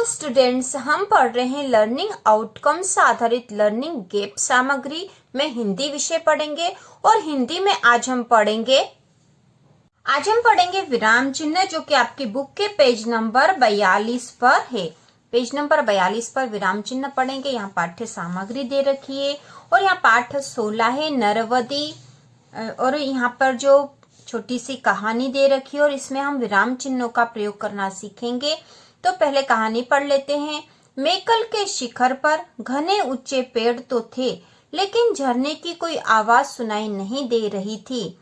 Hello students, हम पढ़ रहे हैं लर्निंग आउटकम्स आधारित लर्निंग गैप सामग्री में हिंदी विषय पढ़ेंगे। और हिंदी में आज हम पढ़ेंगे विराम चिन्ह, जो कि आपकी बुक के पेज नंबर 42 पर है। पेज नंबर 42 पर विराम चिन्ह पढ़ेंगे। यहाँ पाठ्य सामग्री दे रखी है और यहाँ पाठ 16 है, नरवदी। और यहाँ पर जो छोटी सी कहानी दे रखी है और इसमें हम विराम चिन्हों का प्रयोग करना सीखेंगे। तो पहले कहानी पढ़ लेते हैं। मेकल के शिखर पर घने ऊंचे पेड़ तो थे, लेकिन झरने की कोई आवाज सुनाई नहीं दे रही थी।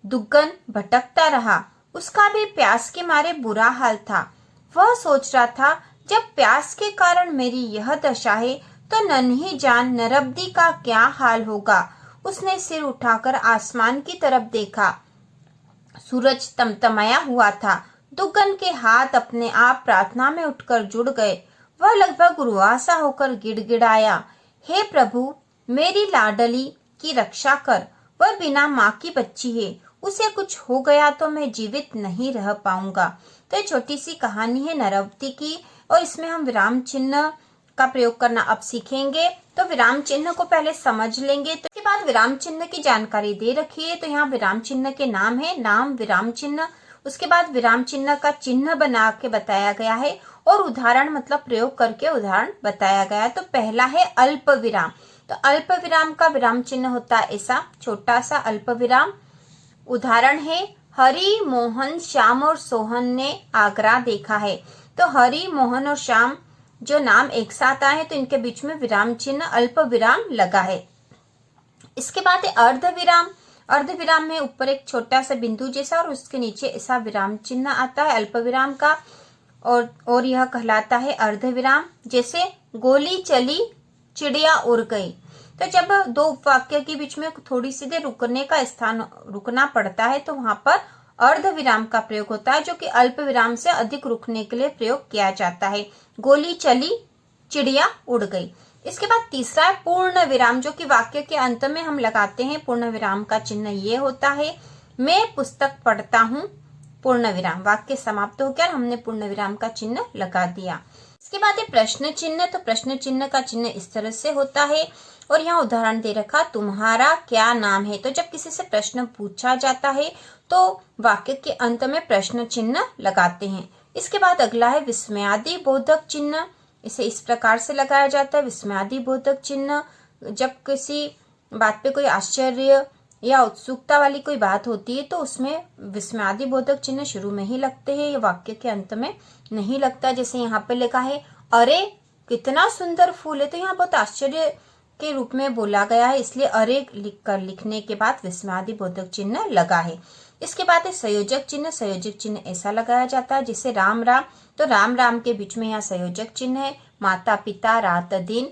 दुग्गन भटकता रहा। उसका भी प्यास के मारे बुरा हाल था। वह सोच रहा था, जब प्यास के कारण मेरी यह दशा है तो नन्ही जान नरबदी का क्या हाल होगा। उसने सिर उठाकर आसमान की तरफ देखा। सूरज तमतमाया हुआ था। दुग्गन के हाथ अपने आप प्रार्थना में उठकर जुड़ गए। वह लगभग रुआसा होकर गिड़गिड़ाया, हे प्रभु, मेरी लाडली की रक्षा कर। वह बिना माँ की बच्ची है। उसे कुछ हो गया तो मैं जीवित नहीं रह पाऊंगा। तो ये छोटी सी कहानी है नरवती की और इसमें हम विराम चिन्ह का प्रयोग करना अब सीखेंगे। तो विराम चिन्ह को पहले समझ लेंगे, तो इसके बाद विराम चिन्ह की जानकारी दे रखी है। तो यहाँ विराम चिन्ह के नाम है, नाम विराम चिन्ह। उसके बाद विराम चिन्ह का चिन्ह बना के बताया गया है और उदाहरण मतलब प्रयोग करके उदाहरण बताया गया है। तो पहला है अल्प विराम। तो अल्प विराम का विराम चिन्ह होता है ऐसा, छोटा सा अल्प विराम। उदाहरण है, हरि, मोहन, श्याम और सोहन ने आगरा देखा है। तो हरि, मोहन और श्याम जो नाम एक साथ आए हैं तो इनके बीच में विराम चिन्ह अल्प विराम लगा है। इसके बाद है अर्ध विराम। अर्ध विराम में ऊपर एक छोटा सा बिंदु जैसा और उसके नीचे ऐसा विराम चिन्ह आता है अल्प विराम का, और यह कहलाता है अर्ध विराम। जैसे गोली चली, चिड़िया उड़ गई। तो जब दो वाक्य के बीच में थोड़ी सी देर रुकने का स्थान रुकना पड़ता है तो वहां पर अर्ध विराम का प्रयोग होता है, जो कि अल्प विराम से अधिक रुकने के लिए प्रयोग किया जाता है। गोली चली, चिड़िया उड़ गई। इसके बाद तीसरा है पूर्ण विराम, जो कि वाक्य के अंत में हम लगाते हैं। पूर्ण विराम का चिन्ह ये होता है, मैं पुस्तक पढ़ता हूँ, पूर्ण विराम। वाक्य समाप्त हो गया, हमने पूर्ण विराम का चिन्ह लगा दिया। इसके बाद है प्रश्न चिन्ह। तो प्रश्न चिन्ह का चिन्ह इस तरह से होता है और यहाँ उदाहरण दे रखा, तुम्हारा क्या नाम है। तो जब किसी से प्रश्न पूछा जाता है तो वाक्य के अंत में प्रश्न चिन्ह लगाते हैं। इसके बाद अगला है विस्मयादि बोधक चिन्ह। इसे इस प्रकार से लगाया जाता है, विस्मयादि बोधक चिन्ह। जब किसी बात पे कोई आश्चर्य या उत्सुकता वाली कोई बात होती है तो उसमें विस्मयादि बोधक चिन्ह शुरू में ही लगते हैं, या वाक्य के अंत में नहीं लगता। जैसे यहाँ पे लिखा है, अरे कितना सुंदर फूल है। तो यहाँ बहुत आश्चर्य के रूप में बोला गया है, इसलिए अरे लिखने के बाद विस्मयादि बोधक चिन्ह लगा है। इसके बाद है संयोजक चिन्ह। संयोजक चिन्ह ऐसा लगाया जाता है जैसे राम राम। तो राम राम के बीच में यहाँ संयोजक चिन्ह है, माता पिता, रात दिन।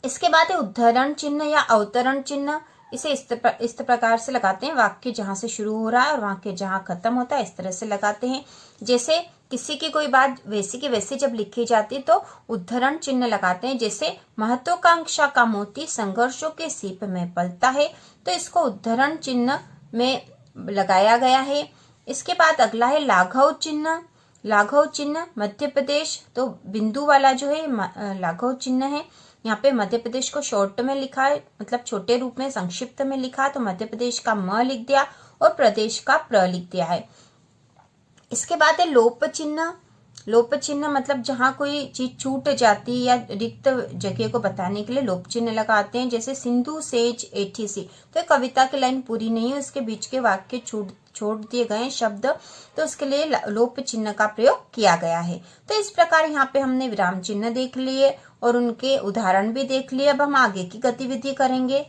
इसके बाद है उद्धरण चिन्ह या अवतरण चिन्ह। इसे इस प्रकार से लगाते हैं, वाक्य जहां से शुरू हो रहा है और वाक्य जहां खत्म होता है इस तरह से लगाते हैं। जैसे किसी की कोई बात वैसी की वैसी जब लिखी जाती है तो उद्धरण चिन्ह लगाते हैं। जैसे महत्वाकांक्षा का मोती संघर्षों के सीप में पलता है, तो इसको उद्धरण चिन्ह में लगाया गया है। इसके बाद अगला है लाघव चिन्ह। लाघव चिन्ह मध्य प्रदेश, तो बिंदु वाला जो है लाघव चिन्ह है। यहाँ पे मध्य प्रदेश को शॉर्ट में लिखा है, मतलब छोटे रूप में संक्षिप्त में लिखा, तो मध्य प्रदेश का म लिख दिया और प्रदेश का प्र लिख दिया है। इसके बाद है लोप चिन्ह। लोप चिन्ह मतलब जहां कोई चीज छूट जाती है या रिक्त जगह को बताने के लिए लोप चिन्ह लगाते हैं। जैसे सिंधु सेज एठी सी। तो कविता की लाइन पूरी नहीं है, उसके बीच के वाक्य छोड़ दिए गए शब्द, तो उसके लिए लोप चिन्ह का प्रयोग किया गया है। तो इस प्रकार यहाँ पे हमने विराम चिन्ह देख लिए और उनके उदाहरण भी देख लिए। अब हम आगे की गतिविधि करेंगे।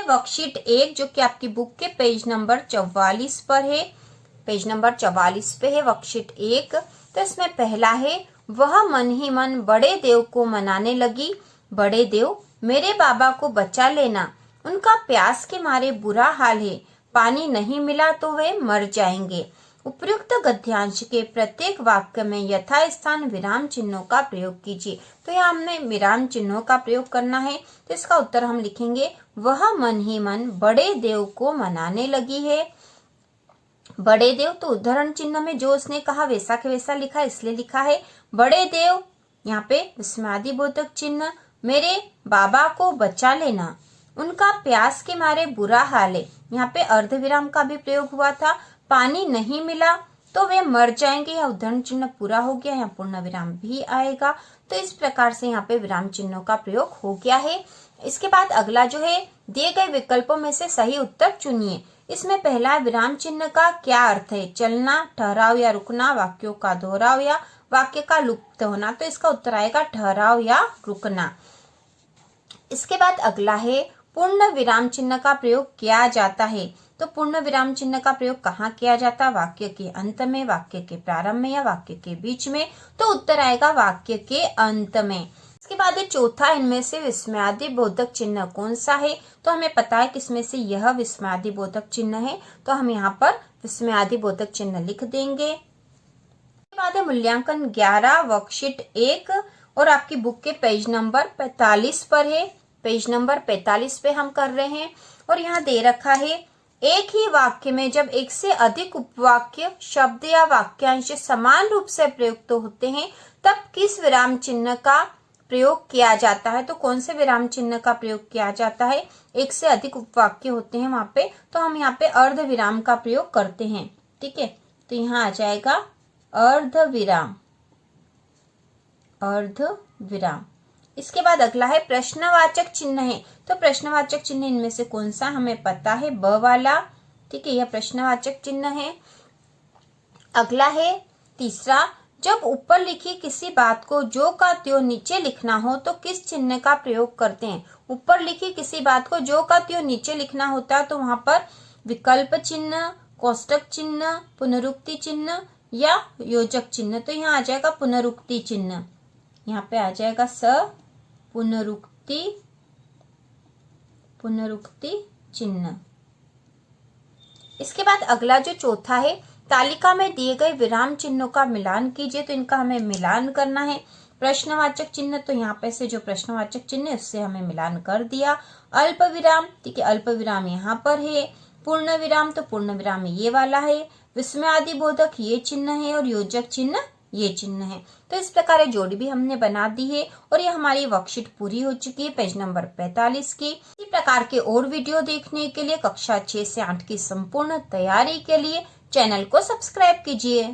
वर्कशीट 1, जो कि आपकी बुक के पेज नंबर 44 पर है। पेज नंबर 44 पे है वर्कशीट 1। तो इसमें पहला है, वह मन ही मन बड़े देव को मनाने लगी, बड़े देव मेरे बाबा को बचा लेना, उनका प्यास के मारे बुरा हाल है, पानी नहीं मिला तो वे मर जाएंगे। उपयुक्त गद्यांश के प्रत्येक वाक्य में यथास्थान विराम चिन्हों का प्रयोग कीजिए। तो यहाँ हमने विराम चिन्हों का प्रयोग करना है, तो इसका उत्तर हम लिखेंगे, वह मन ही मन बड़े देव को मनाने लगी है। बड़े देव, तो उद्धरण चिन्ह में जो उसने कहा वैसा के वैसा लिखा, इसलिए लिखा है बड़े देव। यहाँ पे विस्मयादिबोधक चिन्ह। मेरे बाबा को बचा लेना, उनका प्यास के मारे बुरा हाल है। यहाँ पे अर्धविराम का भी प्रयोग हुआ था। पानी नहीं मिला तो वे मर जाएंगे, यह उद्धरण चिन्ह पूरा हो गया। यहाँ पूर्ण विराम भी आएगा। तो इस प्रकार से यहाँ पे विराम चिन्हों का प्रयोग हो गया है। इसके बाद अगला जो है, दिए गए विकल्पों में से सही उत्तर चुनिए। इसमें पहला विराम चिन्ह का क्या अर्थ है? चलना, ठहराव या रुकना, वाक्यों का दोहराव या वाक्य का लुप्त होना। तो इसका उत्तर आएगा ठहराव या रुकना। इसके बाद अगला है, पूर्ण विराम चिन्ह का प्रयोग किया जाता है। तो पूर्ण विराम चिन्ह का प्रयोग कहाँ किया जाता है? वाक्य के अंत में, वाक्य के प्रारंभ में या वाक्य के बीच में। तो उत्तर आएगा वाक्य के अंत में। इसके बाद चौथा, इनमें से विस्मयादिबोधक चिन्ह कौन सा है? तो हमें पता है कि इसमें से यह विस्मयादिबोधक चिन्ह है, तो हम यहाँ पर विस्मयादिबोधक चिन्ह लिख देंगे। इसके बाद मूल्यांकन 11 वर्कशीट 1 और आपकी बुक के पेज नंबर 45 पर है। पेज नंबर 45 पे हम कर रहे हैं और यहाँ दे रखा है, एक ही वाक्य में जब एक से अधिक उपवाक्य, शब्द या वाक्यांश समान रूप से प्रयुक्त होते हैं तब किस विराम चिन्ह का प्रयोग किया जाता है? तो कौन से विराम चिन्ह का प्रयोग किया जाता है? एक से अधिक उपवाक्य होते हैं वहां पे, तो हम यहाँ पे अर्ध विराम का प्रयोग करते हैं। ठीक है, तो यहाँ आ जाएगा अर्ध विराम, अर्ध विराम। इसके बाद अगला है प्रश्नवाचक चिन्ह है। तो प्रश्नवाचक चिन्ह इनमें से कौन सा? हमें पता है ब वाला। ठीक है, यह प्रश्नवाचक चिन्ह है। अगला है तीसरा, जब ऊपर लिखी किसी बात को जो का त्यों नीचे लिखना हो तो किस चिन्ह का प्रयोग करते हैं? ऊपर लिखी किसी बात को जो का त्यों नीचे लिखना होता है तो वहां पर विकल्प चिन्ह, कोष्टक चिन्ह, पुनरुक्ति चिन्ह या योजक चिन्ह। तो यहाँ आ जाएगा पुनरुक्ति चिन्ह। यहाँ पे आ जाएगा स पुनरुक्ति, पुनरुक्ति चिन्ह। इसके बाद अगला जो चौथा है, तालिका में दिए गए विराम चिन्हों का मिलान कीजिए। तो इनका हमें मिलान करना है। प्रश्नवाचक चिन्ह, तो यहाँ पे से जो प्रश्नवाचक चिन्ह है उससे हमें मिलान कर दिया। अल्प विराम, ठीक है, अल्प विराम यहाँ पर है। पूर्ण विराम, तो पूर्ण विराम ये वाला है। विस्मयादिबोधक ये चिन्ह है और योजक चिन्ह ये चिन्ह है। तो इस प्रकार जोड़ी भी हमने बना दी है और ये हमारी वर्कशीट पूरी हो चुकी है पेज नंबर 45 की। इसी प्रकार के और वीडियो देखने के लिए कक्षा 6 से 8 की संपूर्ण तैयारी के लिए चैनल को सब्सक्राइब कीजिए।